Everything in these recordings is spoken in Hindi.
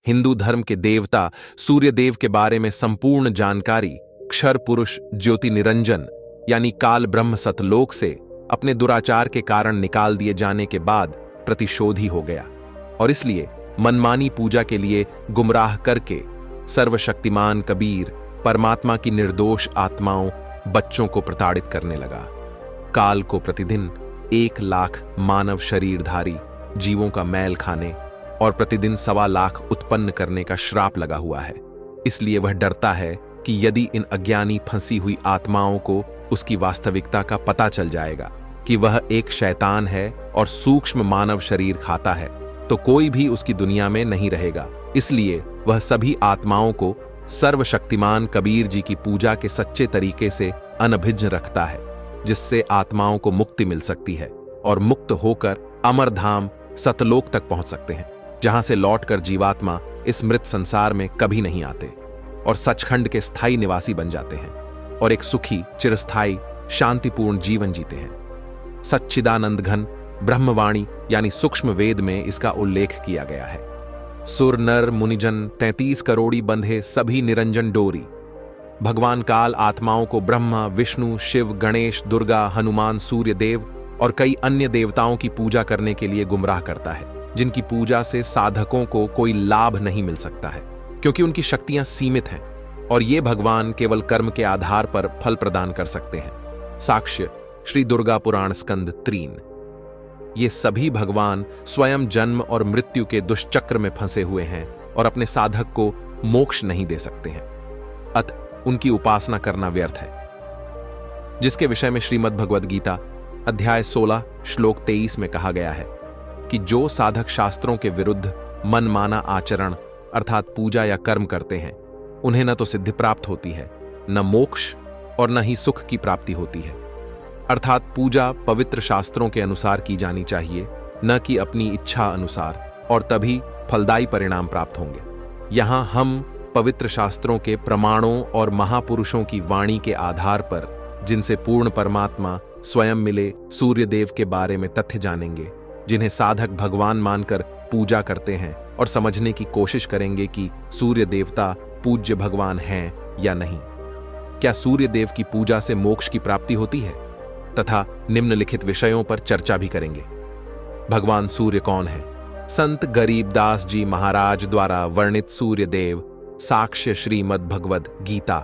हिंदू धर्म के देवता सूर्यदेव के बारे में संपूर्ण जानकारी क्षर पुरुष ज्योति निरंजन यानी काल ब्रह्म सतलोक से अपने दुराचार के कारण निकाल दिए जाने के बाद प्रतिशोधी हो गया और इसलिए मनमानी पूजा के लिए गुमराह करके सर्वशक्तिमान कबीर परमात्मा की निर्दोष आत्माओं बच्चों को प्रताड़ित करने लगा। काल को प्रतिदिन 1 लाख मानव शरीरधारी जीवों का मैल खाने और प्रतिदिन 1.25 लाख उत्पन्न करने का श्राप लगा हुआ है। इसलिए वह डरता है कि यदि इन अज्ञानी फंसी हुई आत्माओं को उसकी वास्तविकता का पता चल जाएगा कि वह एक शैतान है और सूक्ष्म मानव शरीर खाता है, तो कोई भी उसकी दुनिया में नहीं रहेगा। इसलिए वह सभी आत्माओं को सर्वशक्तिमान कबीर जी की पूजा के सच्चे तरीके से अनभिज्ञ रखता है, जिससे आत्माओं को मुक्ति मिल सकती है और मुक्त होकर अमरधाम सतलोक तक पहुंच सकते हैं, जहां से लौटकर जीवात्मा इस मृत संसार में कभी नहीं आते और सचखंड के स्थायी निवासी बन जाते हैं और एक सुखी चिरस्थायी शांतिपूर्ण जीवन जीते हैं। सच्चिदानंद घन ब्रह्मवाणी यानी सूक्ष्म वेद में इसका उल्लेख किया गया है। सुर नर मुनिजन 33 करोड़ी बंधे सभी निरंजन डोरी। भगवान काल आत्माओं को ब्रह्मा विष्णु शिव गणेश दुर्गा हनुमान सूर्य देव और कई अन्य देवताओं की पूजा करने के लिए गुमराह करता है, जिनकी पूजा से साधकों को कोई लाभ नहीं मिल सकता है क्योंकि उनकी शक्तियां सीमित हैं और ये भगवान केवल कर्म के आधार पर फल प्रदान कर सकते हैं। साक्ष्य श्री दुर्गा पुराण स्कंद 3। ये सभी भगवान स्वयं जन्म और मृत्यु के दुष्चक्र में फंसे हुए हैं और अपने साधक को मोक्ष नहीं दे सकते हैं, अतः उनकी उपासना करना व्यर्थ है। जिसके विषय में श्रीमद् भगवद गीता अध्याय 16 श्लोक 23 में कहा गया है कि जो साधक शास्त्रों के विरुद्ध मनमाना आचरण अर्थात पूजा या कर्म करते हैं, उन्हें न तो सिद्धि प्राप्त होती है, न मोक्ष और न ही सुख की प्राप्ति होती है। अर्थात पूजा पवित्र शास्त्रों के अनुसार की जानी चाहिए, न कि अपनी इच्छा अनुसार, और तभी फलदायी परिणाम प्राप्त होंगे। यहां हम पवित्र शास्त्रों के प्रमाणों और महापुरुषों की वाणी के आधार पर जिनसे पूर्ण परमात्मा स्वयं मिले सूर्यदेव के बारे में तथ्य जानेंगे, जिन्हें साधक भगवान मानकर पूजा करते हैं और समझने की कोशिश करेंगे कि सूर्य देवता पूज्य भगवान हैं या नहीं। क्या सूर्य देव की पूजा से मोक्ष की प्राप्ति होती है तथा निम्नलिखित विषयों पर चर्चा भी करेंगे। भगवान सूर्य कौन है? संत गरीबदास जी महाराज द्वारा वर्णित सूर्य देव साक्ष्य श्रीमद् भगवद गीता।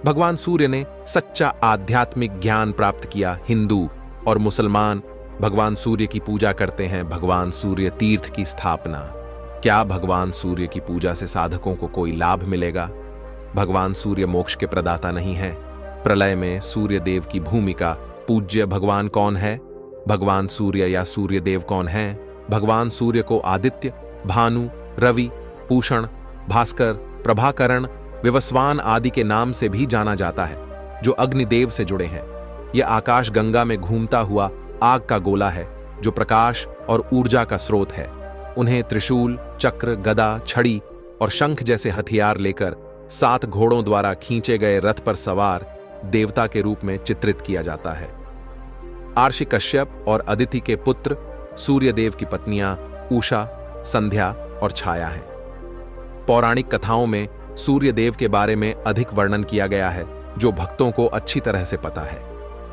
भगवान सूर्य ने सच्चा आध्यात्मिक ज्ञान प्राप्त किया। हिंदू और मुसलमान भगवान सूर्य की पूजा करते हैं। भगवान सूर्य तीर्थ की स्थापना। क्या भगवान सूर्य की पूजा से साधकों को कोई लाभ मिलेगा? भगवान सूर्य मोक्ष के प्रदाता नहीं है। प्रलय में सूर्य देव की भूमिका। पूज्य भगवान कौन है? भगवान सूर्य या सूर्य देव कौन है? भगवान सूर्य को आदित्य, भानु, रवि, पूषण, भास्कर, प्रभाकरण, विवस्वान आदि के नाम से भी जाना जाता है, जो अग्निदेव से जुड़े हैं। यह आकाश गंगा में घूमता हुआ आग का गोला है, जो प्रकाश और ऊर्जा का स्रोत है। उन्हें त्रिशूल, चक्र, गदा, छड़ी और शंख जैसे हथियार लेकर 7 घोड़ों द्वारा खींचे गए रथ पर सवार देवता के रूप में चित्रित किया जाता है। आर्षि कश्यप और अदिति के पुत्र सूर्यदेव की पत्नियां उषा, संध्या और छाया हैं। पौराणिक कथाओं में सूर्यदेव के बारे में अधिक वर्णन किया गया है, जो भक्तों को अच्छी तरह से पता है।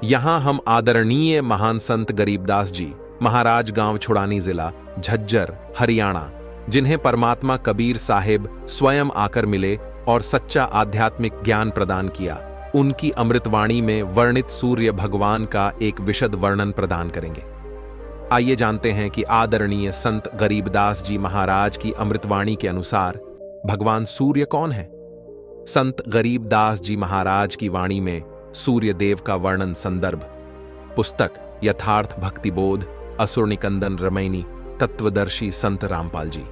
यहां हम आदरणीय महान संत गरीबदास जी महाराज, गांव छुड़ानी जिला झज्जर, हरियाणा, जिन्हें परमात्मा कबीर साहिब स्वयं आकर मिले और सच्चा आध्यात्मिक ज्ञान प्रदान किया, उनकी अमृतवाणी में वर्णित सूर्य भगवान का एक विशद वर्णन प्रदान करेंगे। आइए जानते हैं कि आदरणीय संत गरीबदास जी महाराज की अमृतवाणी के अनुसार भगवान सूर्य कौन है। संत गरीबदास जी महाराज की वाणी में सूर्य देव का वर्णन संदर्भ पुस्तक यथार्थ भक्तिबोध, असुर निकंदन रमैनी, तत्वदर्शी संत रामपाल जी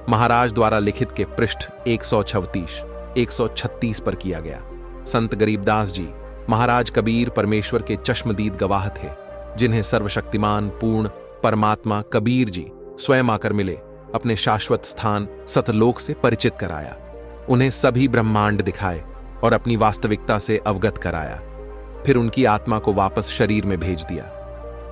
महाराज द्वारा लिखित के पृष्ठ 136, 136 पर किया गया। संत गरीबदास जी महाराज कबीर परमेश्वर के चश्मदीद गवाह थे, जिन्हें सर्वशक्तिमान पूर्ण परमात्मा कबीर जी स्वयं आकर मिले, अपने शाश्वत स्थान सतलोक से परिचित कराया, उन्हें सभी ब्रह्मांड दिखाए और अपनी वास्तविकता से अवगत कराया। फिर उनकी आत्मा को वापस शरीर में भेज दिया।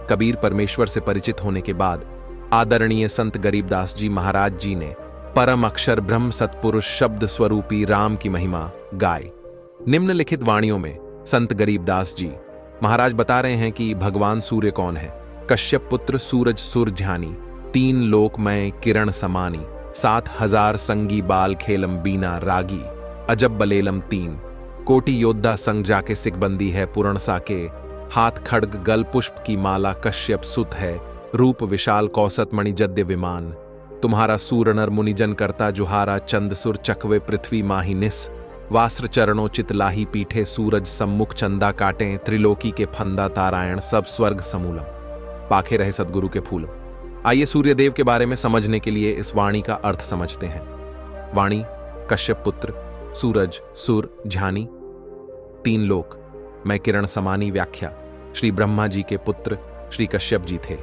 कबीर परमेश्वर से परिचित होने के बाद आदरणीय संत गरीबदास जी महाराज जी ने परम अक्षर ब्रह्म सत्पुरुष शब्द स्वरूपी राम की महिमा गाय। निम्नलिखित वाणियों में संत गरीबदास जी महाराज बता रहे हैं कि भगवान सूर्य कौन है। कश्यप पुत्र सूरज सुर ध्यानी, 3 लोकमय किरण समानी, 7,000 संगी बाल खेलम बीना रागी, अजब बलेलम 3 कोटि योद्धा संग जाके सिकबंदी है पूर्ण साके, हाथ खड्ग गल पुष्प की माला कश्यप सुत है, रूप विशाल कौसत मणि जद्य विमान, तुम्हारा सूरनर मुनिजन करता जुहारा, चंद सुर चकवे पृथ्वी माही निस, वास्त्र चरणों चित लाही पीठे सूरज सम्मुख चंदा काटें, त्रिलोकी के फंदा तारायण सब स्वर्ग समूलम, पाखे रहे सदगुरु के फूलम। आइए सूर्यदेव के बारे में समझने के लिए इस वाणी का अर्थ समझते हैं। वाणी कश्यप पुत्र सूरज सुर ध्यानी, 3 लोक मैं किरण समानी। व्याख्या श्री ब्रह्मा जी के पुत्र श्री कश्यप जी थे।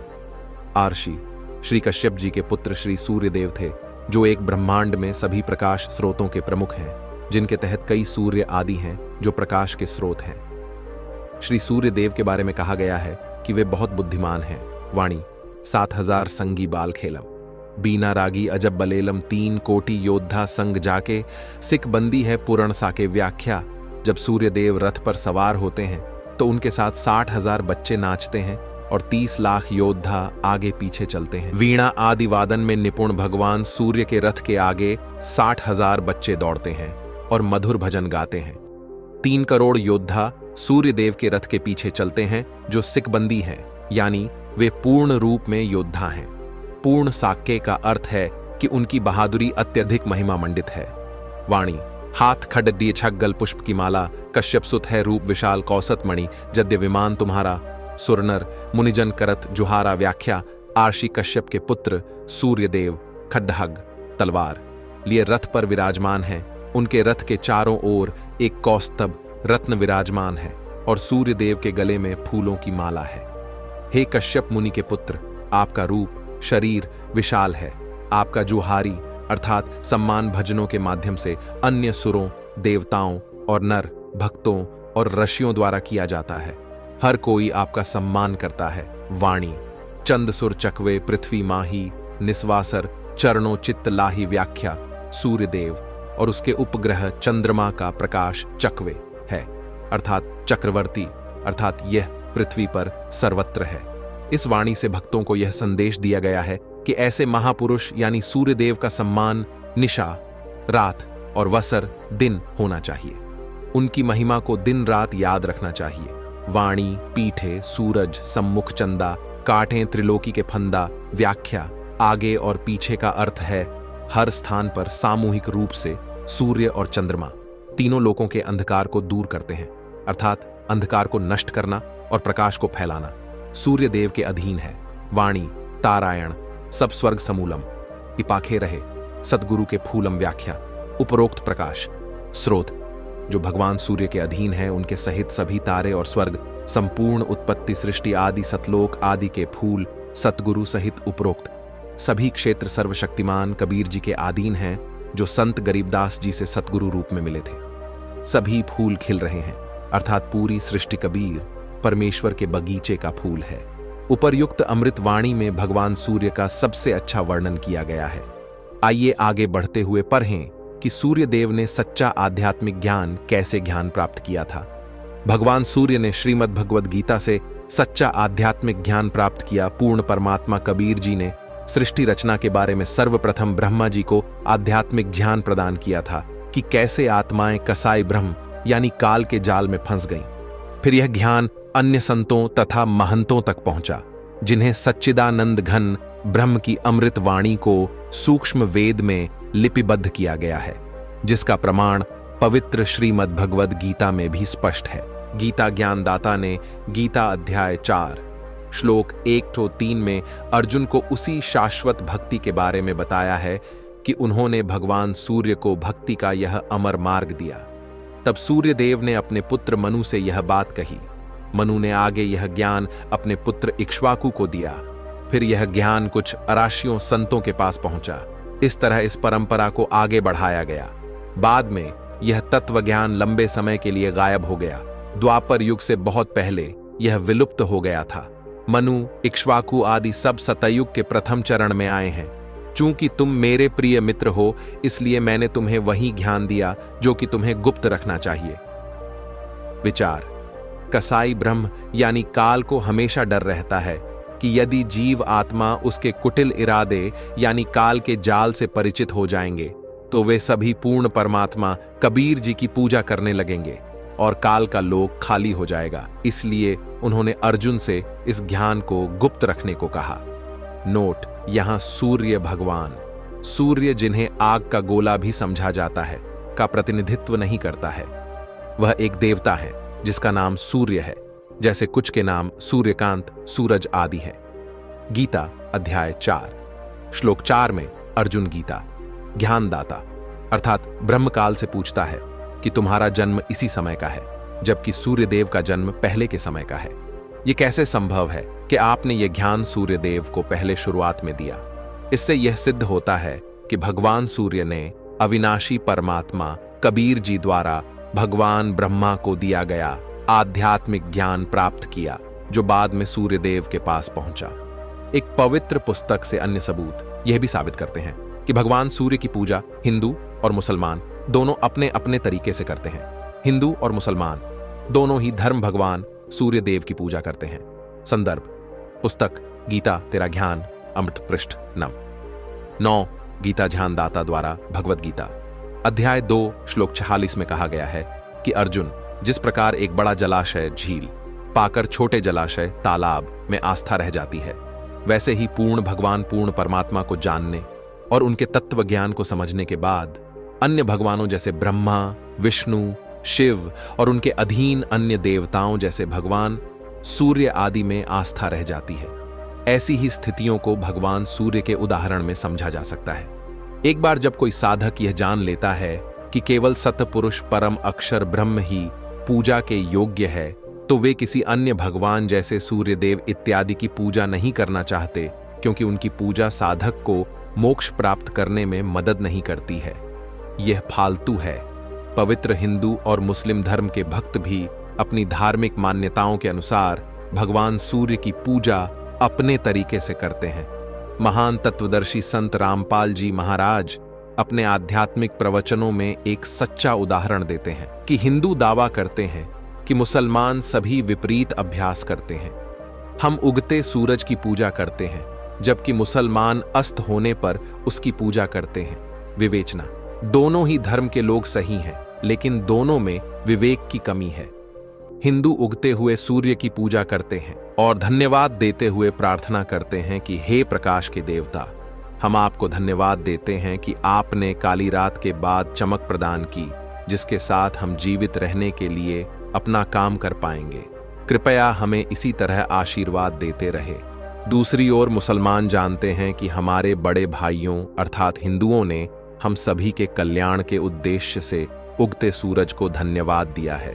आर्षि श्री कश्यप जी के पुत्र श्री सूर्यदेव थे, जो एक ब्रह्मांड में सभी प्रकाश स्रोतों के प्रमुख हैं, जिनके तहत कई सूर्य आदि हैं जो प्रकाश के स्रोत हैं। श्री सूर्यदेव के बारे में कहा गया है कि वे बहुत बुद्धिमान हैं। वाणी 7,000 संगी बाल खेलम, बीना रागी अजब बलेलम, 3 कोटि योद्धा संग जाके सिख बंदी है पूर्ण साके। व्याख्या जब सूर्यदेव रथ पर सवार होते हैं तो उनके साथ 60,000 बच्चे नाचते हैं और 30 लाख योद्धा आगे पीछे चलते हैं। वीणा आदि वादन में निपुण भगवान सूर्य के रथ के आगे 60,000 बच्चे दौड़ते हैं और मधुर भजन गाते हैं। 3 करोड़ योद्धा सूर्यदेव के रथ के पीछे चलते हैं, जो सिकबंदी हैं, यानी वे पूर्ण रूप में योद्धा हैं। पूर्ण साक्य का अर्थ है कि उनकी बहादुरी अत्यधिक महिमा मंडित है। वाणी हाथ खड्डिय छगल पुष्प की माला, कश्यप सुत है रूप विशाल कौसत मणि जद्य विमान, तुम्हारा सुरनर मुनिजन करत जुहारा। व्याख्या आर्षि कश्यप के पुत्र सूर्यदेव खड्डहग तलवार लिए रथ पर विराजमान हैं। उनके रथ के चारों ओर एक कौस्तभ रत्न विराजमान है और सूर्यदेव के गले में फूलों की माला है। हे कश्यप मुनि के पुत्र, आपका रूप शरीर विशाल है। आपका जुहारी अर्थात सम्मान भजनों के माध्यम से अन्य सुरों, देवताओं और नर भक्तों और ऋषियों द्वारा किया जाता है। हर कोई आपका सम्मान करता है। वाणी चंद सुर चकवे पृथ्वी माही, निस्वासर चरणों चित्त लाही। व्याख्या सूर्यदेव और उसके उपग्रह चंद्रमा का प्रकाश चकवे है, अर्थात चक्रवर्ती, अर्थात यह पृथ्वी पर सर्वत्र है। इस वाणी से भक्तों को यह संदेश दिया गया है कि ऐसे महापुरुष यानी सूर्यदेव का सम्मान निशा रात और वसर दिन होना चाहिए। उनकी महिमा को दिन रात याद रखना चाहिए। वाणी पीठे सूरज सम्मुख चंदा काटें त्रिलोकी के फंदा। व्याख्या आगे और पीछे का अर्थ है हर स्थान पर सामूहिक रूप से सूर्य और चंद्रमा तीनों लोकों के अंधकार को दूर करते हैं, अर्थात अंधकार को नष्ट करना और प्रकाश को फैलाना सूर्य देव के अधीन है। वाणी तारायण सब स्वर्ग समूलम, पिपाखे रहे सदगुरु के फूलम। व्याख्या उपरोक्त प्रकाश स्रोत जो भगवान सूर्य के अधीन है, उनके सहित सभी तारे और स्वर्ग, संपूर्ण उत्पत्ति सृष्टि आदि सतलोक आदि के फूल सतगुरु सहित उपरोक्त सभी क्षेत्र सर्वशक्तिमान कबीर जी के अधीन हैं, जो संत गरीबदास जी से सतगुरु रूप में मिले थे। सभी फूल खिल रहे हैं, अर्थात पूरी सृष्टि कबीर परमेश्वर के बगीचे का फूल है। उपर्युक्त अमृत वाणी में भगवान सूर्य का सबसे अच्छा वर्णन किया गया है। आइए आगे बढ़ते हुए पढ़ें कि सूर्य देव ने सच्चा आध्यात्मिक ज्ञान कैसे ज्ञान प्राप्त किया था। भगवान सूर्य ने श्रीमद् भगवद गीता से सच्चा आध्यात्मिक ज्ञान प्राप्त किया। पूर्ण परमात्मा कबीर जी ने सृष्टि रचना के बारे में सर्वप्रथम ब्रह्मा जी को आध्यात्मिक ज्ञान प्रदान किया था कि कैसे आत्माएं कसाई ब्रह्म यानी काल के जाल में फंस गईं। फिर यह ज्ञान अन्य संतों तथा महंतों तक पहुंचा, जिन्हें सच्चिदानंद घन ब्रह्म की अमृत वाणी को सूक्ष्म वेद में लिपिबद्ध किया गया है, जिसका प्रमाण पवित्र श्रीमद् भगवद गीता में भी स्पष्ट है। गीता ज्ञानदाता ने गीता अध्याय 4 श्लोक 1-3 में अर्जुन को उसी शाश्वत भक्ति के बारे में बताया है कि उन्होंने भगवान सूर्य को भक्ति का यह अमर मार्ग दिया। तब सूर्य देव ने अपने पुत्र मनु से यह बात कही। मनु ने आगे यह ज्ञान अपने पुत्र इक्ष्वाकु को दिया। फिर यह ज्ञान कुछ अराशियों संतों के पास पहुंचा। इस तरह इस परंपरा को आगे बढ़ाया गया। बाद में यह तत्व ज्ञान लंबे समय के लिए गायब हो गया। द्वापर युग से बहुत पहले यह विलुप्त हो गया था। मनु इक्ष्वाकु आदि सब सतयुग के प्रथम चरण में आए हैं। चूंकि तुम मेरे प्रिय मित्र हो, इसलिए मैंने तुम्हें वही ज्ञान दिया जो कि तुम्हें गुप्त रखना चाहिए। विचार: कसाई ब्रह्म यानी काल को हमेशा डर रहता है कि यदि जीव आत्मा उसके कुटिल इरादे यानी काल के जाल से परिचित हो जाएंगे तो वे सभी पूर्ण परमात्मा कबीर जी की पूजा करने लगेंगे और काल का लोक खाली हो जाएगा। इसलिए उन्होंने अर्जुन से इस ज्ञान को गुप्त रखने को कहा। नोट: यहां सूर्य भगवान, सूर्य जिन्हें आग का गोला भी समझा जाता है, का प्रतिनिधित्व नहीं करता है। वह एक देवता है जिसका नाम सूर्य है, जैसे कुछ के नाम सूर्यकांत, सूरज आदि है। गीता अध्याय 4 श्लोक 4 में अर्जुन गीता ज्ञानदाता अर्थात ब्रह्मकाल से पूछता है कि तुम्हारा जन्म इसी समय का है, जबकि सूर्यदेव का जन्म पहले के समय का है। यह कैसे संभव है कि आपने यह ज्ञान सूर्यदेव को पहले शुरुआत में दिया? इससे यह सिद्ध होता है कि भगवान सूर्य ने अविनाशी परमात्मा कबीर जी द्वारा भगवान ब्रह्मा को दिया गया आध्यात्मिक ज्ञान प्राप्त किया, जो बाद में सूर्यदेव के पास पहुंचा। एक पवित्र पुस्तक से अन्य सबूत यह भी साबित करते हैं कि भगवान सूर्य की पूजा हिंदू और मुसलमान दोनों अपने अपने तरीके से करते हैं। हिंदू और मुसलमान दोनों ही धर्म भगवान सूर्यदेव की पूजा करते हैं। संदर्भ: पुस्तक गीता तेरा ज्ञान, अमृत पृष्ठ 9 गीता ज्ञानदाता द्वारा भगवद गीता अध्याय 2 श्लोक 46 में कहा गया है कि अर्जुन, जिस प्रकार एक बड़ा जलाशय झील पाकर छोटे जलाशय तालाब में आस्था रह जाती है, वैसे ही पूर्ण भगवान पूर्ण परमात्मा को जानने और उनके तत्व ज्ञान को समझने के बाद अन्य भगवानों जैसे ब्रह्मा, विष्णु, शिव और उनके अधीन अन्य देवताओं जैसे भगवान सूर्य आदि में आस्था रह जाती है। ऐसी ही स्थितियों को भगवान सूर्य के उदाहरण में समझा जा सकता है। एक बार जब कोई साधक यह जान लेता है कि केवल सतपुरुष परम अक्षर ब्रह्म ही पूजा के योग्य है, तो वे किसी अन्य भगवान जैसे सूर्यदेव इत्यादि की पूजा नहीं करना चाहते, क्योंकि उनकी पूजा साधक को मोक्ष प्राप्त करने में मदद नहीं करती है। यह फालतू है। पवित्र हिंदू और मुस्लिम धर्म के भक्त भी अपनी धार्मिक मान्यताओं के अनुसार भगवान सूर्य की पूजा अपने तरीके से करते हैं। महान तत्वदर्शी संत रामपाल जी महाराज अपने आध्यात्मिक प्रवचनों में एक सच्चा उदाहरण देते हैं कि हिंदू दावा करते हैं कि मुसलमान सभी विपरीत अभ्यास करते हैं। हम उगते सूरज की पूजा करते हैं, जबकि मुसलमान अस्त होने पर उसकी पूजा करते हैं। विवेचना: दोनों ही धर्म के लोग सही हैं, लेकिन दोनों में विवेक की कमी है। हिंदू उगते हुए सूर्य की पूजा करते हैं और धन्यवाद देते हुए प्रार्थना करते हैं कि हे प्रकाश के देवता, हम आपको धन्यवाद देते हैं कि आपने काली रात के बाद चमक प्रदान की, जिसके साथ हम जीवित रहने के लिए अपना काम कर पाएंगे। कृपया हमें इसी तरह आशीर्वाद देते रहे। दूसरी ओर मुसलमान जानते हैं कि हमारे बड़े भाइयों अर्थात हिंदुओं ने हम सभी के कल्याण के उद्देश्य से उगते सूरज को धन्यवाद दिया है,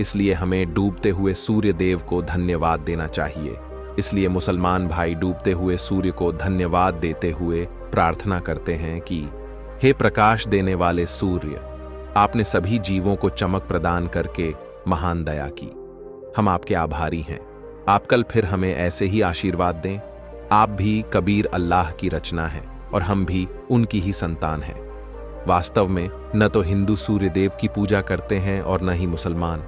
इसलिए हमें डूबते हुए सूर्य देव को धन्यवाद देना चाहिए। इसलिए मुसलमान भाई डूबते हुए सूर्य को धन्यवाद देते हुए प्रार्थना करते हैं कि हे प्रकाश देने वाले सूर्य, आपने सभी जीवों को चमक प्रदान करके महान दया की। हम आपके आभारी हैं। आप कल फिर हमें ऐसे ही आशीर्वाद दें। आप भी कबीर अल्लाह की रचना हैं और हम भी उनकी ही संतान हैं। वास्तव में न तो हिंदू सूर्यदेव की पूजा करते हैं और न ही मुसलमान।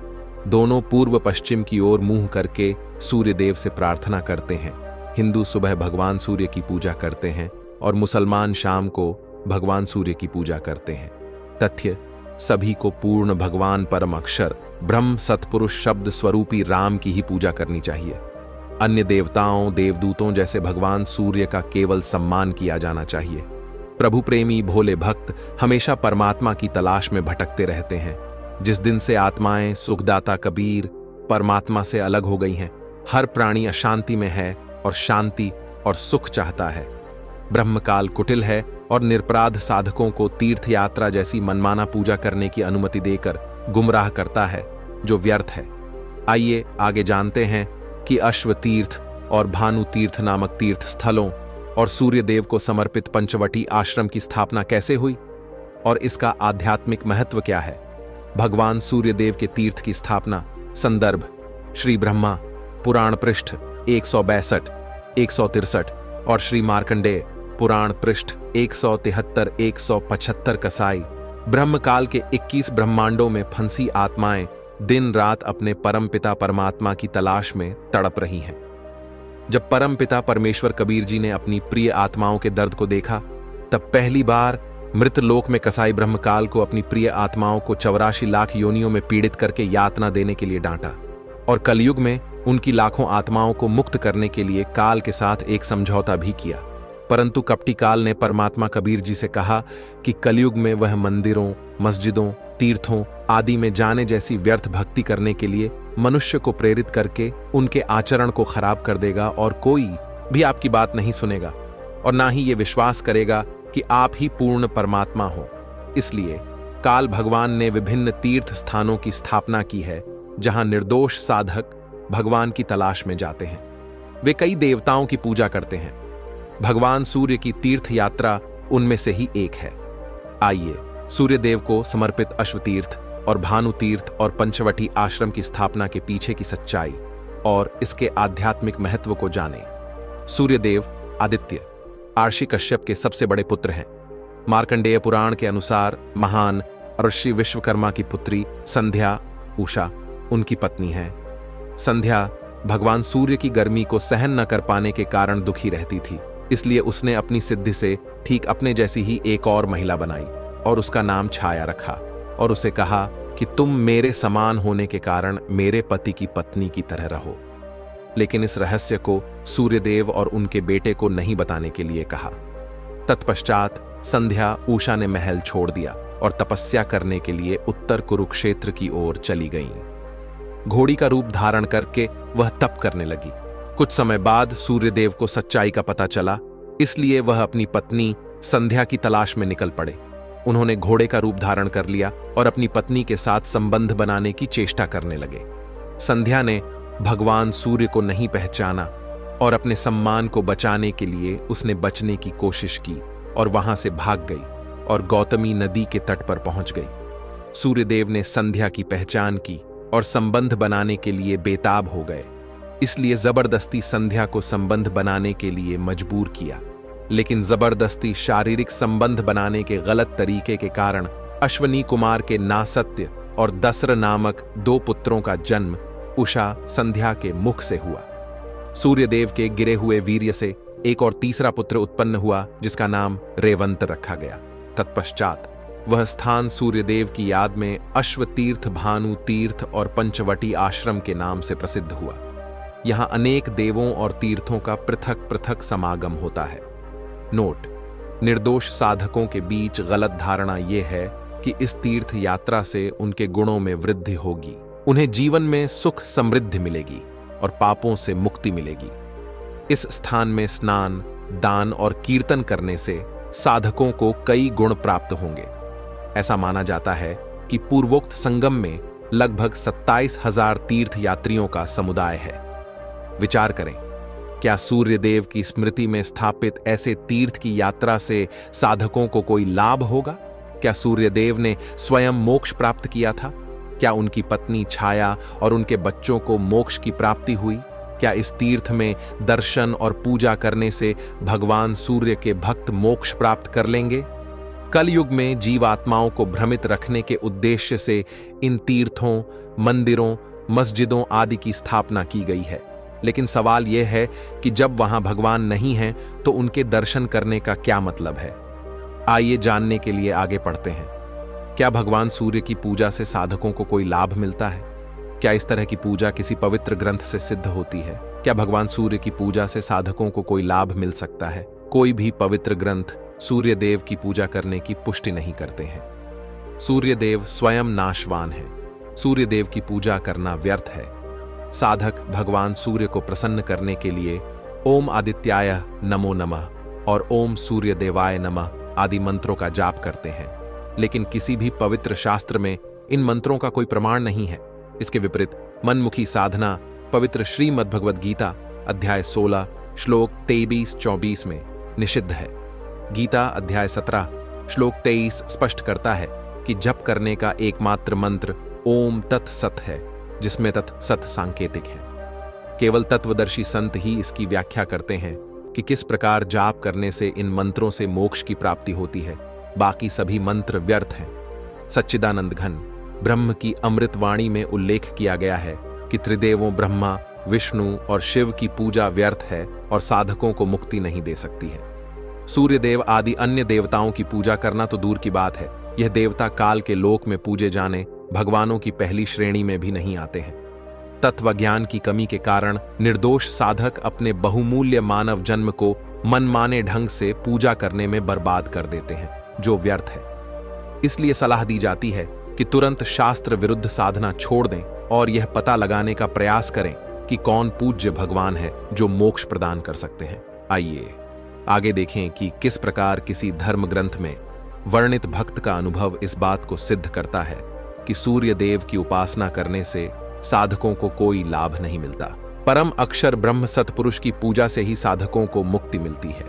दोनों पूर्व पश्चिम की ओर मुंह करके सूर्यदेव से प्रार्थना करते हैं। हिंदू सुबह भगवान सूर्य की पूजा करते हैं और मुसलमान शाम को भगवान सूर्य की पूजा करते हैं। तथ्य: सभी को पूर्ण भगवान परम अक्षर ब्रह्म सतपुरुष शब्द स्वरूपी राम की ही पूजा करनी चाहिए। अन्य देवताओं देवदूतों जैसे भगवान सूर्य का केवल सम्मान किया जाना चाहिए। प्रभु प्रेमी भोले भक्त हमेशा परमात्मा की तलाश में भटकते रहते हैं। जिस दिन से आत्माएं सुखदाता कबीर परमात्मा से अलग हो गई हैं, हर प्राणी अशांति में है और शांति और सुख चाहता है। ब्रह्मकाल कुटिल है और निरपराध साधकों को तीर्थ यात्रा जैसी मनमाना पूजा करने की अनुमति देकर गुमराह करता है, जो व्यर्थ है। आइए आगे जानते हैं कि अश्व तीर्थ और भानु तीर्थ नामक तीर्थ स्थलों और सूर्यदेव को समर्पित पंचवटी आश्रम की स्थापना कैसे हुई और इसका आध्यात्मिक महत्व क्या है। भगवान सूर्यदेव के तीर्थ की स्थापना संदर्भ: श्री ब्रह्मा पुराण पृष्ठ 162, 163 और श्री मार्कंडेय पुराण पृष्ठ 173-175 कसाई। ब्रह्मकाल के 21 ब्रह्मांडों में फंसी आत्माएं दिन रात अपने परमपिता परमात्मा की तलाश में तड़प रही हैं। जब परमपिता परमेश्वर कबीर जी ने अपनी प्रिय आत्माओं के दर्द को देखा, तब पहली बार मृतलोक में कसाई ब्रह्मकाल को अपनी प्रिय आत्माओं को 84 लाख योनियों में पीड़ित करके यातना देने के लिए डांटा, और कलयुग में उनकी लाखों आत्माओं को मुक्त करने के लिए काल के साथ एक समझौता भी किया। परंतु कपटी काल ने परमात्मा कबीर जी से कहा कि कलयुग में वह मंदिरों, मस्जिदों, तीर्थों आदि में जाने जैसी व्यर्थ भक्ति करने के लिए मनुष्य को प्रेरित करके उनके आचरण को खराब कर देगा, और कोई भी आपकी बात नहीं सुनेगा और ना ही ये विश्वास करेगा कि आप ही पूर्ण परमात्मा हो। इसलिए काल भगवान ने विभिन्न तीर्थ स्थानों की स्थापना की है, जहां निर्दोष साधक भगवान की तलाश में जाते हैं। वे कई देवताओं की पूजा करते हैं। भगवान सूर्य की तीर्थ यात्रा उनमें से ही एक है। आइए सूर्य देव को समर्पित अश्वतीर्थ और भानु तीर्थ और पंचवटी आश्रम की स्थापना के पीछे की सच्चाई और इसके आध्यात्मिक महत्व को जानें। सूर्यदेव आदित्य, आर्षि कश्यप के सबसे बड़े पुत्र हैं। मार्कंडेय पुराण के अनुसार महान ऋषि विश्वकर्मा की पुत्री संध्या, उषा उनकी पत्नी है। संध्या भगवान सूर्य की गर्मी को सहन न कर पाने के कारण दुखी रहती थी, इसलिए उसने अपनी सिद्धि से ठीक अपने जैसी ही एक और महिला बनाई और उसका नाम छाया रखा, और उसे कहा कि तुम मेरे समान होने के कारण मेरे पति की पत्नी की तरह रहो। लेकिन इस रहस्य को सूर्यदेव और उनके बेटे को नहीं बताने के लिए कहा। तत्पश्चात संध्या उषा ने महल छोड़ दिया और तपस्या करने के लिए उत्तर कुरुक्षेत्र की ओर चली गईं। घोड़ी का रूप धारण करके वह तप करने लगी। कुछ समय बाद सूर्यदेव को सच्चाई का पता चला, इसलिए वह अपनी पत्नी संध्या की तलाश में निकल पड़े। उन्होंने घोड़े का रूप धारण कर लिया और अपनी पत्नी के साथ संबंध बनाने की चेष्टा करने लगे। संध्या ने भगवान सूर्य को नहीं पहचाना और अपने सम्मान को बचाने के लिए उसने बचने की कोशिश की और वहां से भाग गई और गौतमी नदी के तट पर पहुंच गई। सूर्यदेव ने संध्या की पहचान की और संबंध बनाने के लिए बेताब हो गए, इसलिए जबरदस्ती संध्या को संबंध बनाने के लिए मजबूर किया। लेकिन जबरदस्ती शारीरिक संबंध बनाने के गलत तरीके के कारण अश्वनी कुमार के नासत्य और दसर नामक 2 पुत्रों का जन्म उषा संध्या के मुख से हुआ। सूर्यदेव के गिरे हुए वीर्य से एक और तीसरा पुत्र उत्पन्न हुआ, जिसका नाम रेवंत रखा गया। तत्पश्चात वह स्थान सूर्यदेव की याद में अश्वतीर्थ, भानु तीर्थ और पंचवटी आश्रम के नाम से प्रसिद्ध हुआ। यहां अनेक देवों और तीर्थों का पृथक पृथक समागम होता है। नोट: निर्दोष साधकों के बीच गलत धारणा यह है कि इस तीर्थ यात्रा से उनके गुणों में वृद्धि होगी, उन्हें जीवन में सुख समृद्धि मिलेगी और पापों से मुक्ति मिलेगी। इस स्थान में स्नान, दान और कीर्तन करने से साधकों को कई गुण प्राप्त होंगे। ऐसा माना जाता है कि पूर्वोक्त संगम में लगभग 27,000 तीर्थ यात्रियों का समुदाय है। विचार करें, क्या सूर्यदेव की स्मृति में स्थापित ऐसे तीर्थ की यात्रा से साधकों को कोई लाभ होगा? क्या सूर्यदेव ने स्वयं मोक्ष प्राप्त किया था? क्या उनकी पत्नी छाया और उनके बच्चों को मोक्ष की प्राप्ति हुई? क्या इस तीर्थ में दर्शन और पूजा करने से भगवान सूर्य के भक्त मोक्ष प्राप्त कर लेंगे? कलयुग में जीवात्माओं को भ्रमित रखने के उद्देश्य से इन तीर्थों, मंदिरों, मस्जिदों आदि की स्थापना की गई है। लेकिन सवाल यह है कि जब वहां भगवान नहीं हैं, तो उनके दर्शन करने का क्या मतलब है? आइए जानने के लिए आगे बढ़ते हैं। क्या भगवान सूर्य की पूजा से साधकों को कोई लाभ मिलता है? क्या इस तरह की पूजा किसी पवित्र ग्रंथ से सिद्ध होती है? क्या भगवान सूर्य की पूजा से साधकों को कोई लाभ मिल सकता है? कोई भी पवित्र ग्रंथ सूर्यदेव की पूजा करने की पुष्टि नहीं करते हैं। सूर्यदेव स्वयं नाशवान है। सूर्यदेव की पूजा करना व्यर्थ है। साधक भगवान सूर्य को प्रसन्न करने के लिए ओम आदित्याय नमो नमः और ओम सूर्यदेवाय नमः आदि मंत्रों का जाप करते हैं, लेकिन किसी भी पवित्र शास्त्र में इन मंत्रों का कोई प्रमाण नहीं है। इसके विपरीत मनमुखी साधना पवित्र श्रीमद् भगवद गीता अध्याय 16 श्लोक 23-24 में निषिद्ध है। गीता अध्याय 17 श्लोक 23 स्पष्ट करता है कि जप करने का एकमात्र मंत्र ओम तत्सत है, जिसमें तत्सत सांकेतिक है। केवल तत्वदर्शी संत ही इसकी व्याख्या करते हैं कि किस प्रकार जाप करने से इन मंत्रों से मोक्ष की प्राप्ति होती है। बाकी सभी मंत्र व्यर्थ हैं। सच्चिदानंद घन ब्रह्म की अमृतवाणी में उल्लेख किया गया है कि त्रिदेवों ब्रह्मा, विष्णु और शिव की पूजा व्यर्थ है और साधकों को मुक्ति नहीं दे सकती है। सूर्यदेव आदि अन्य देवताओं की पूजा करना तो दूर की बात है, यह देवता काल के लोक में पूजे जाने भगवानों की पहली श्रेणी में भी नहीं आते हैं। तत्व ज्ञान की कमी के कारण निर्दोष साधक अपने बहुमूल्य मानव जन्म को मनमाने ढंग से पूजा करने में बर्बाद कर देते हैं, जो व्यर्थ है। इसलिए सलाह दी जाती है कि तुरंत शास्त्र विरुद्ध साधना छोड़ दें और यह पता लगाने का प्रयास करें कि कौन पूज्य भगवान है जो मोक्ष प्रदान कर सकते हैं। आइए आगे देखें कि किस प्रकार किसी धर्म ग्रंथ में वर्णित भक्त का अनुभव इस बात को सिद्ध करता है कि सूर्य देव की उपासना करने से साधकों को कोई लाभ नहीं मिलता। परम अक्षर ब्रह्म सतपुरुष की पूजा से ही साधकों को मुक्ति मिलती है।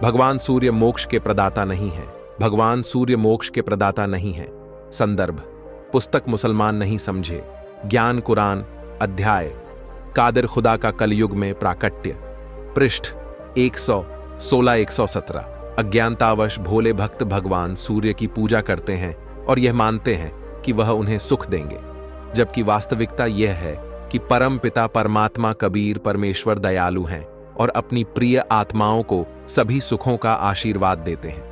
भगवान सूर्य मोक्ष के प्रदाता नहीं है। भगवान सूर्य मोक्ष के प्रदाता नहीं है। संदर्भ पुस्तक मुसलमान नहीं समझे, ज्ञान कुरान, अध्याय कादिर खुदा का कलयुग में प्राकट्य, पृष्ठ 116-117। अज्ञानतावश भोले भक्त भगवान सूर्य की पूजा करते हैं और यह मानते हैं कि वह उन्हें सुख देंगे, जबकि वास्तविकता यह है कि परम पिता परमात्मा कबीर परमेश्वर दयालु हैं और अपनी प्रिय आत्माओं को सभी सुखों का आशीर्वाद देते हैं।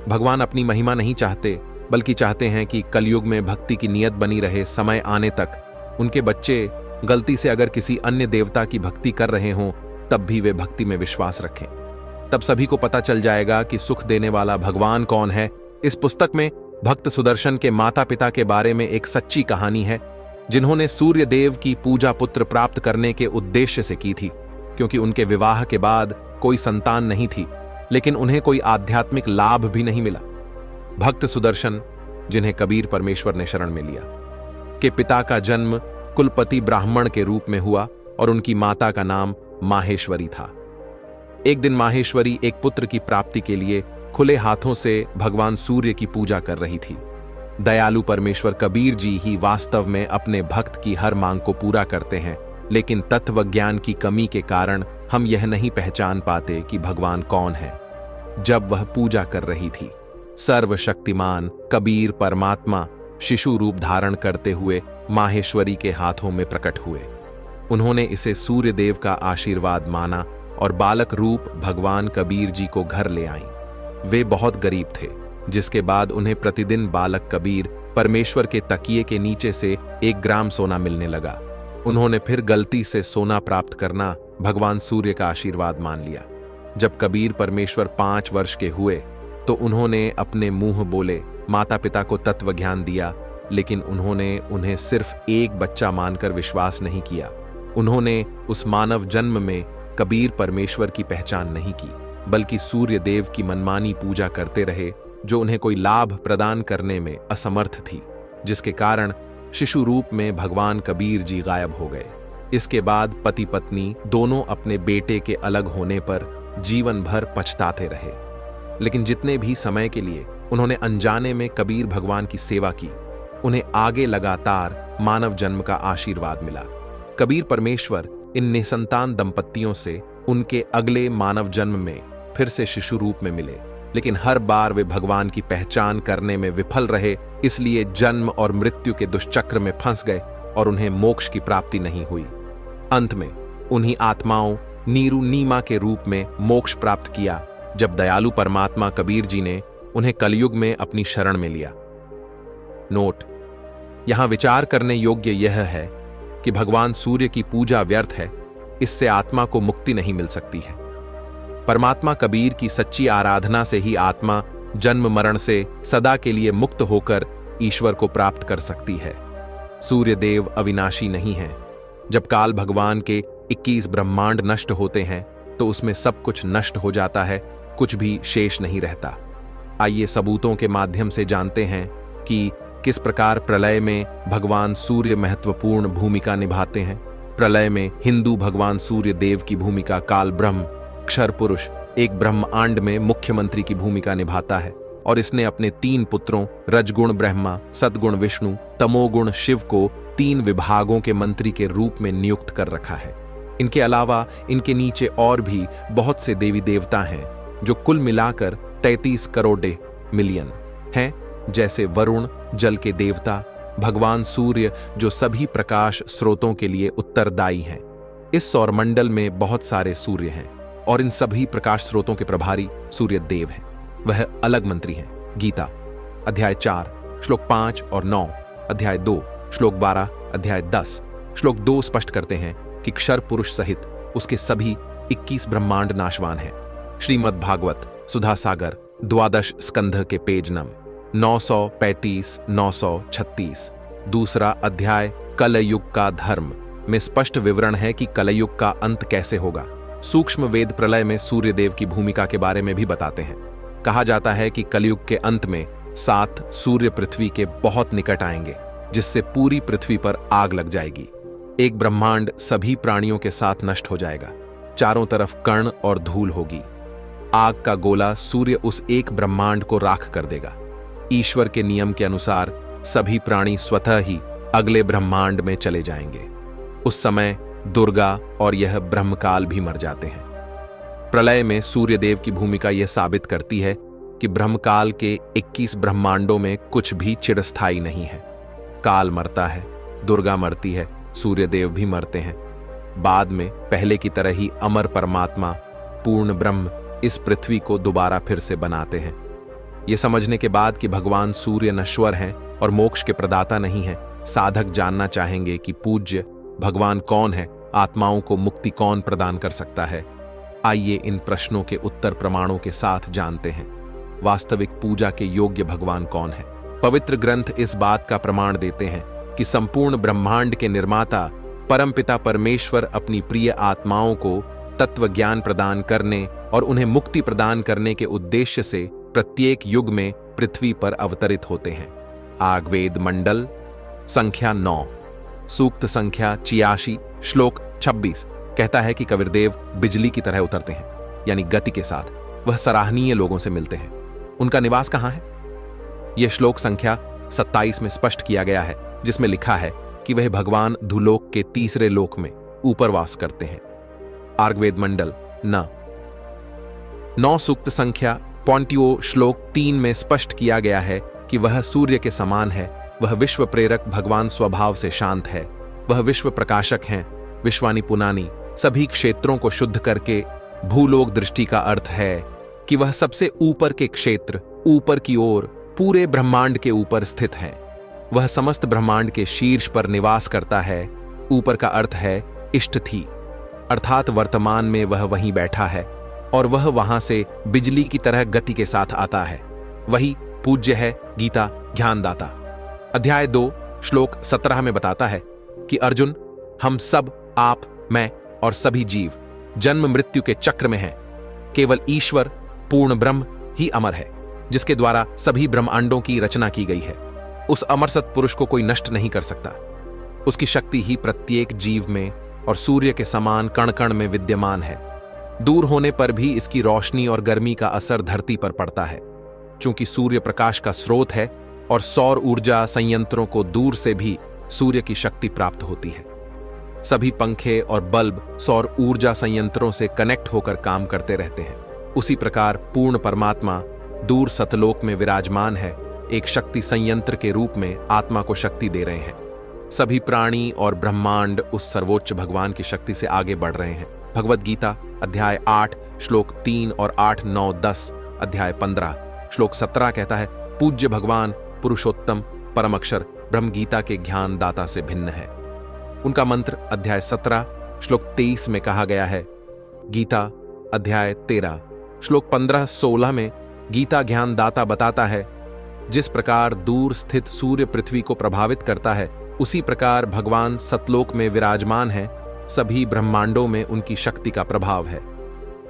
भगवान अपनी महिमा नहीं चाहते, बल्कि चाहते हैं कि कलयुग में भक्ति की नियत बनी रहे। समय आने तक उनके बच्चे गलती से अगर किसी अन्य देवता की भक्ति कर रहे हों, तब भी वे भक्ति में विश्वास रखें। तब सभी को पता चल जाएगा कि सुख देने वाला भगवान कौन है। इस पुस्तक में भक्त सुदर्शन के माता पिता के बारे में एक सच्ची कहानी है, जिन्होंने सूर्य देव की पूजा पुत्र प्राप्त करने के उद्देश्य से की थी, क्योंकि उनके विवाह के बाद कोई संतान नहीं थी, लेकिन उन्हें कोई आध्यात्मिक लाभ भी नहीं मिला। भक्त सुदर्शन, जिन्हें कबीर परमेश्वर ने शरण में लिया, के पिता का जन्म कुलपति ब्राह्मण के रूप में हुआ और उनकी माता का नाम माहेश्वरी था। एक दिन माहेश्वरी एक पुत्र की प्राप्ति के लिए खुले हाथों से भगवान सूर्य की पूजा कर रही थी। दयालु परमेश्वर कबीर जी ही वास्तव में अपने भक्त की हर मांग को पूरा करते हैं, लेकिन तत्व ज्ञान की कमी के कारण हम यह नहीं पहचान पाते कि भगवान कौन है। जब वह पूजा कर रही थी, सर्वशक्तिमान कबीर परमात्मा शिशु रूप धारण करते हुए माहेश्वरी के हाथों में प्रकट हुए। उन्होंने इसे सूर्य देव का आशीर्वाद माना और बालक रूप भगवान कबीर जी को घर ले आईं। वे बहुत गरीब थे, जिसके बाद उन्हें प्रतिदिन बालक कबीर परमेश्वर के तकिए के नीचे से 1 ग्राम सोना मिलने लगा। उन्होंने फिर गलती से सोना प्राप्त करना भगवान सूर्य का आशीर्वाद मान लिया। जब कबीर परमेश्वर 5 वर्ष के हुए तो उन्होंने अपने मुंह बोले माता पिता को तत्व ज्ञान दिया, लेकिन उन्होंने उन्हें सिर्फ एक बच्चा मानकर विश्वास नहीं किया। उन्होंने उस मानव जन्म में कबीर परमेश्वर की पहचान नहीं की, बल्कि सूर्य देव की मनमानी पूजा करते रहे, जो उन्हें कोई लाभ प्रदान करने में असमर्थ थी, जिसके कारण शिशु रूप में भगवान कबीर जी गायब हो गए। इसके बाद पति पत्नी दोनों अपने बेटे के अलग होने पर जीवन भर पछताते रहे, लेकिन जितने भी समय के लिए उन्होंने अनजाने में कबीर भगवान की सेवा की, उन्हें आगे लगातार मानव जन्म का आशीर्वाद मिला। कबीर परमेश्वर इन निसंतान दंपतियों से उनके अगले मानव जन्म में फिर से शिशु रूप में मिले, लेकिन हर बार वे भगवान की पहचान करने में विफल रहे, इसलिए जन्म और मृत्यु के दुष्चक्र में फंस गए और उन्हें मोक्ष की प्राप्ति नहीं हुई। अंत में उन्हीं आत्माओं नीरू नीमा के रूप में मोक्ष प्राप्त किया, जब दयालु परमात्मा कबीर जी ने उन्हें कलयुग में अपनी शरण में लिया। नोट: यहां विचार करने योग्य यह है कि भगवान सूर्य की पूजा व्यर्थ है, इससे आत्मा को मुक्ति नहीं मिल सकती है। परमात्मा कबीर की सच्ची आराधना से ही आत्मा जन्म मरण से सदा के लिए मुक्त होकर ईश्वर को प्राप्त कर सकती है। सूर्य देव अविनाशी नहीं है। जब काल भगवान के 21 ब्रह्मांड नष्ट होते हैं तो उसमें सब कुछ नष्ट हो जाता है, कुछ भी शेष नहीं रहता। आइए सबूतों के माध्यम से जानते हैं कि किस प्रकार प्रलय में भगवान सूर्य महत्वपूर्ण भूमिका निभाते हैं। प्रलय में हिंदू भगवान सूर्य देव की भूमिका काल ब्रह्म क्षर पुरुष एक ब्रह्मांड में मुख्यमंत्री की भूमिका निभाता है, और इसने अपने 3 पुत्रों रजगुण ब्रह्मा, सद्गुण विष्णु, तमोगुण शिव को 3 विभागों के मंत्री के रूप में नियुक्त कर रखा है। इनके अलावा इनके नीचे और भी बहुत से देवी देवता हैं जो कुल मिलाकर 33 करोड़ मिलियन हैं, जैसे वरुण जल के देवता, भगवान सूर्य जो सभी प्रकाश स्रोतों के लिए उत्तरदायी हैं। इस सौरमंडल में बहुत सारे सूर्य हैं और इन सभी प्रकाश स्रोतों के प्रभारी सूर्य देव हैं। वह अलग मंत्री हैं। गीता अध्याय 4 श्लोक 5 और 9, अध्याय 2 श्लोक 12, अध्याय 10 श्लोक 2 स्पष्ट करते हैं कि क्षर पुरुष सहित उसके सभी 21 ब्रह्मांड नाशवान हैं। श्रीमद् भागवत सुधा सागर द्वादश स्कंध के पेज नंबर 935-936 दूसरा अध्याय कलयुग का धर्म में स्पष्ट विवरण है कि कलयुग का अंत कैसे होगा। सूक्ष्म वेद प्रलय में सूर्यदेव की भूमिका के बारे में भी बताते हैं। कहा जाता है कि कलयुग के अंत में 7 सूर्य पृथ्वी के बहुत निकट आएंगे, जिससे पूरी पृथ्वी पर आग लग जाएगी। एक ब्रह्मांड सभी प्राणियों के साथ नष्ट हो जाएगा। चारों तरफ कण और धूल होगी। आग का गोला सूर्य उस एक ब्रह्मांड को राख कर देगा। ईश्वर के नियम के अनुसार सभी प्राणी स्वतः ही अगले ब्रह्मांड में चले जाएंगे। उस समय दुर्गा और यह ब्रह्मकाल भी मर जाते हैं। प्रलय में सूर्यदेव की भूमिका यह साबित करती है कि ब्रह्मकाल के 21 ब्रह्मांडों में कुछ भी चिरस्थायी नहीं है। काल मरता है, दुर्गा मरती है, सूर्यदेव भी मरते हैं। बाद में पहले की तरह ही अमर परमात्मा पूर्ण ब्रह्म इस पृथ्वी को दोबारा फिर से बनाते हैं। ये समझने के बाद कि भगवान सूर्य नश्वर हैं और मोक्ष के प्रदाता नहीं हैं, साधक जानना चाहेंगे कि पूज्य भगवान कौन है, आत्माओं को मुक्ति कौन प्रदान कर सकता है। आइए इन प्रश्नों के उत्तर प्रमाणों के साथ जानते हैं। वास्तविक पूजा के योग्य भगवान कौन है? पवित्र ग्रंथ इस बात का प्रमाण देते हैं कि संपूर्ण ब्रह्मांड के निर्माता परमपिता परमेश्वर अपनी प्रिय आत्माओं को तत्व ज्ञान प्रदान करने और उन्हें मुक्ति प्रदान करने के उद्देश्य से प्रत्येक युग में पृथ्वी पर अवतरित होते हैं। आगवेद मंडल संख्या 9 सूक्त संख्या 86 श्लोक 26 कहता है कि कबीरदेव बिजली की तरह उतरते हैं, यानी गति के साथ। वह सराहनीय लोगों से मिलते हैं। उनका निवास कहाँ है? यह श्लोक संख्या 27 में स्पष्ट किया गया है, जिसमें लिखा है कि वह भगवान धुलोक के तीसरे लोक में ऊपर वास करते हैं। आर्गवेद मंडल 9 सूक्त संख्या 25 श्लोक 3 में स्पष्ट किया गया है कि वह सूर्य के समान है। वह विश्व प्रेरक भगवान स्वभाव से शांत है। वह विश्व प्रकाशक हैं, विश्वानी पुनानी। सभी क्षेत्रों को शुद्ध करके भूलोक दृष्टि का अर्थ है कि वह सबसे ऊपर के क्षेत्र, ऊपर की ओर, पूरे ब्रह्मांड के ऊपर स्थित है। वह समस्त ब्रह्मांड के शीर्ष पर निवास करता है। ऊपर का अर्थ है इष्टथि, अर्थात वर्तमान में वह वहीं बैठा है और वह वहां से बिजली की तरह गति के साथ आता है। वही पूज्य है। गीता ज्ञानदाता अध्याय 2 श्लोक 17 में बताता है कि अर्जुन, हम सब, आप, मैं और सभी जीव जन्म मृत्यु के चक्र में हैं। केवल ईश्वर पूर्ण ब्रह्म ही अमर है, जिसके द्वारा सभी ब्रह्मांडों की रचना की गई है। उस अमर सत्पुरुष को कोई नष्ट नहीं कर सकता। उसकी शक्ति ही प्रत्येक जीव में और सूर्य के समान कण कण में विद्यमान है। दूर होने पर भी इसकी रोशनी और गर्मी का असर धरती पर पड़ता है। चूंकि सूर्य प्रकाश का स्रोत है और सौर ऊर्जा संयंत्रों को दूर से भी सूर्य की शक्ति प्राप्त होती है। सभी पंखे और बल्ब सौर ऊर्जा संयंत्रों से कनेक्ट होकर काम करते रहते हैं। उसी प्रकार पूर्ण परमात्मा दूर सतलोक में विराजमान है, एक शक्ति संयंत्र के रूप में आत्मा को शक्ति दे रहे हैं। सभी प्राणी और ब्रह्मांड उस सर्वोच्च भगवान की शक्ति से आगे बढ़ रहे हैं। भगवद गीता अध्याय 8 श्लोक 3 और 8, 9, 10, अध्याय 15 श्लोक 17 कहता है, पूज्य भगवान पुरुषोत्तम परम अक्षर ब्रह्म गीता के ज्ञान दाता से भिन्न है। उनका मंत्र अध्याय 17 श्लोक 23 में कहा गया है। गीता अध्याय 13 श्लोक 15-16 में गीता ज्ञान दाता बताता है, जिस प्रकार दूर स्थित सूर्य पृथ्वी को प्रभावित करता है, उसी प्रकार भगवान सतलोक में विराजमान है। सभी ब्रह्मांडों में उनकी शक्ति का प्रभाव है।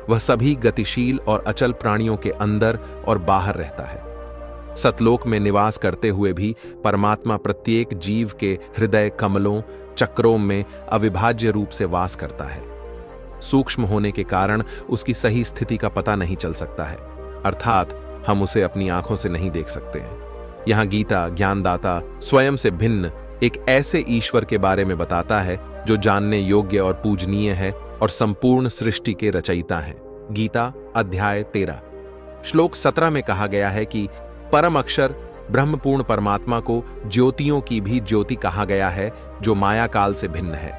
वह सभी गतिशील और अचल प्राणियों के अंदर और बाहर रहता है। सतलोक में निवास करते हुए भी परमात्मा प्रत्येक जीव के हृदय कमलों, चक्रों में अविभाज्य रूप से वास करता है। सूक्ष्म होने के कारण उसकी सही स्थिति का पता नहीं चल सकता है, अर्थात हम उसे अपनी आंखों से नहीं देख सकते हैं। यहाँ गीता ज्ञानदाता स्वयं से भिन्न एक ऐसे ईश्वर के बारे में बताता है जो जानने योग्य और पूजनीय है और संपूर्ण सृष्टि के रचयिता हैं। गीता अध्याय 13 श्लोक 17 में कहा गया है कि परम अक्षर ब्रह्मपूर्ण परमात्मा को ज्योतियों की भी ज्योति कहा गया है, जो माया काल से भिन्न है।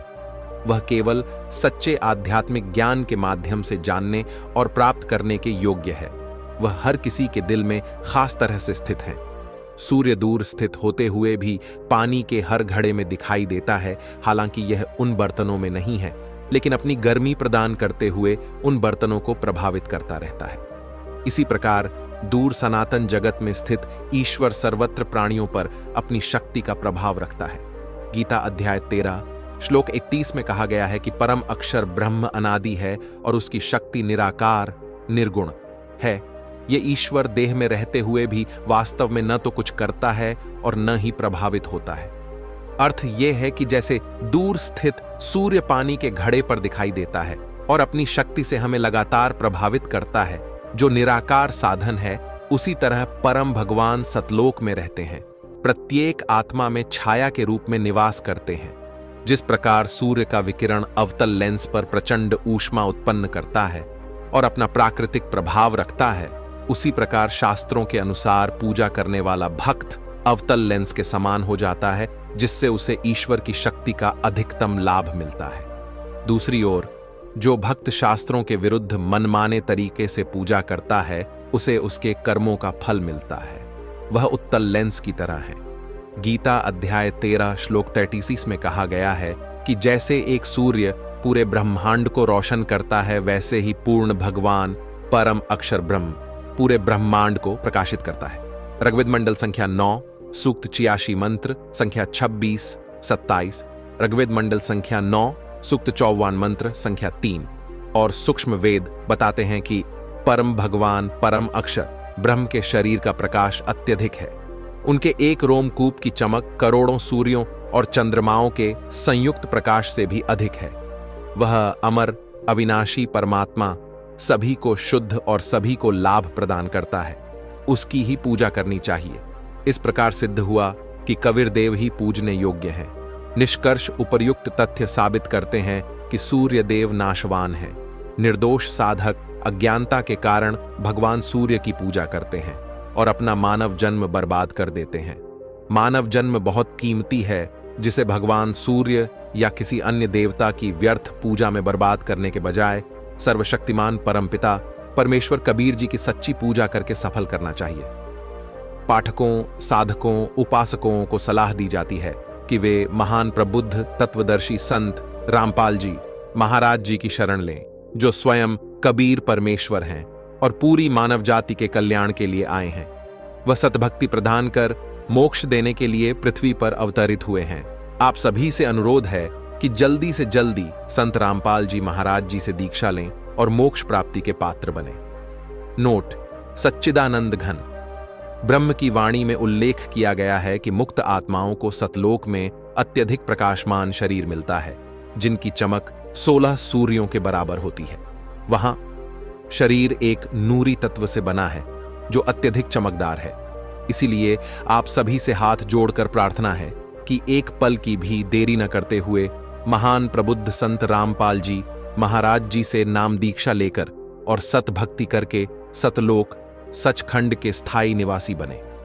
वह केवल सच्चे आध्यात्मिक ज्ञान के माध्यम से जानने और प्राप्त करने के योग्य है। वह हर किसी के दिल में खास तरह से स्थित है। सूर्य दूर स्थित होते हुए भी पानी के हर घड़े में दिखाई देता है, हालांकि यह उन बर्तनों में नहीं है, लेकिन अपनी गर्मी प्रदान करते हुए उन बर्तनों को प्रभावित करता रहता है। इसी प्रकार दूर सनातन जगत में स्थित ईश्वर सर्वत्र प्राणियों पर अपनी शक्ति का प्रभाव रखता है। गीता अध्याय 13 श्लोक 31 में कहा गया है कि परम अक्षर ब्रह्म अनादि है और उसकी शक्ति निराकार निर्गुण है। ये ईश्वर देह में रहते हुए भी वास्तव में न तो कुछ करता है और न ही प्रभावित होता है। अर्थ यह है कि जैसे दूर स्थित सूर्य पानी के घड़े पर दिखाई देता है और अपनी शक्ति से हमें लगातार प्रभावित करता है, जो निराकार साधन है, उसी तरह परम भगवान सतलोक में रहते हैं, प्रत्येक आत्मा में छाया के रूप में निवास करते हैं। जिस प्रकार सूर्य का विकिरण अवतल लेंस पर प्रचंड ऊष्मा उत्पन्न करता है और अपना प्राकृतिक प्रभाव रखता है, उसी प्रकार शास्त्रों के अनुसार पूजा करने वाला भक्त अवतल लेंस के समान हो जाता है, जिससे उसे ईश्वर की शक्ति का अधिकतम लाभ मिलता है। दूसरी ओर जो भक्त शास्त्रों के विरुद्ध मनमाने तरीके से पूजा करता है, उसे उसके कर्मों का फल मिलता है। वह उत्तल लेंस की तरह है। गीता अध्याय 13 श्लोक 33 में कहा गया है कि जैसे एक सूर्य पूरे ब्रह्मांड को रोशन करता है, वैसे ही पूर्ण भगवान परम अक्षर ब्रह्म पूरे ब्रह्मांड को प्रकाशित करता है। ऋग्वेद मंडल संख्या 9 सूक्त 86 मंत्र संख्या 26-27, ऋग्वेद मंडल संख्या 9 सूक्त 54 मंत्र संख्या 3 और सूक्ष्म वेद बताते हैं कि परम भगवान परम अक्षर ब्रह्म के शरीर का प्रकाश अत्यधिक है। उनके एक रोमकूप की चमक करोड़ों सूर्यों और चंद्रमाओं के संयुक्त प्रकाश से भी अधिक है। वह अमर अविनाशी परमात्मा सभी को शुद्ध और सभी को लाभ प्रदान करता है। उसकी ही पूजा करनी चाहिए। इस प्रकार सिद्ध हुआ कि कबीर देव ही पूजने योग्य हैं। निष्कर्ष उपर्युक्त तथ्य साबित करते हैं कि सूर्य देव नाशवान है। निर्दोष साधक अज्ञानता के कारण भगवान सूर्य की पूजा करते हैं और अपना मानव जन्म बर्बाद कर देते हैं। मानव जन्म बहुत कीमती है, जिसे भगवान सूर्य या किसी अन्य देवता की व्यर्थ पूजा में बर्बाद करने के बजाय सर्वशक्तिमान परमपिता परमेश्वर कबीर जी की सच्ची पूजा करके सफल करना चाहिए। पाठकों, साधकों, उपासकों को सलाह दी जाती है कि वे महान प्रबुद्ध तत्वदर्शी संत रामपाल जी महाराज जी की शरण लें, जो स्वयं कबीर परमेश्वर हैं और पूरी मानव जाति के कल्याण के लिए आए हैं। वह सतभक्ति प्रदान कर मोक्ष देने के लिए पृथ्वी पर अवतरित हुए हैं। आप सभी से अनुरोध है कि जल्दी से जल्दी संत रामपाल जी महाराज जी से दीक्षा लें और मोक्ष प्राप्ति के पात्र बने। नोट: सच्चिदानंद घन ब्रह्म की वाणी में उल्लेख किया गया है कि मुक्त आत्माओं को सतलोक में अत्यधिक प्रकाशमान शरीर मिलता है, जिनकी चमक 16 सूर्यों के बराबर होती है। वहां शरीर एक नूरी तत्व से बना है जो अत्यधिक चमकदार है। इसीलिए आप सभी से हाथ जोड़कर प्रार्थना है कि एक पल की भी देरी न करते हुए महान प्रबुद्ध संत रामपाल जी महाराज जी से नाम दीक्षा लेकर और सत भक्ति करके सतलोक सचखंड के स्थायी निवासी बने।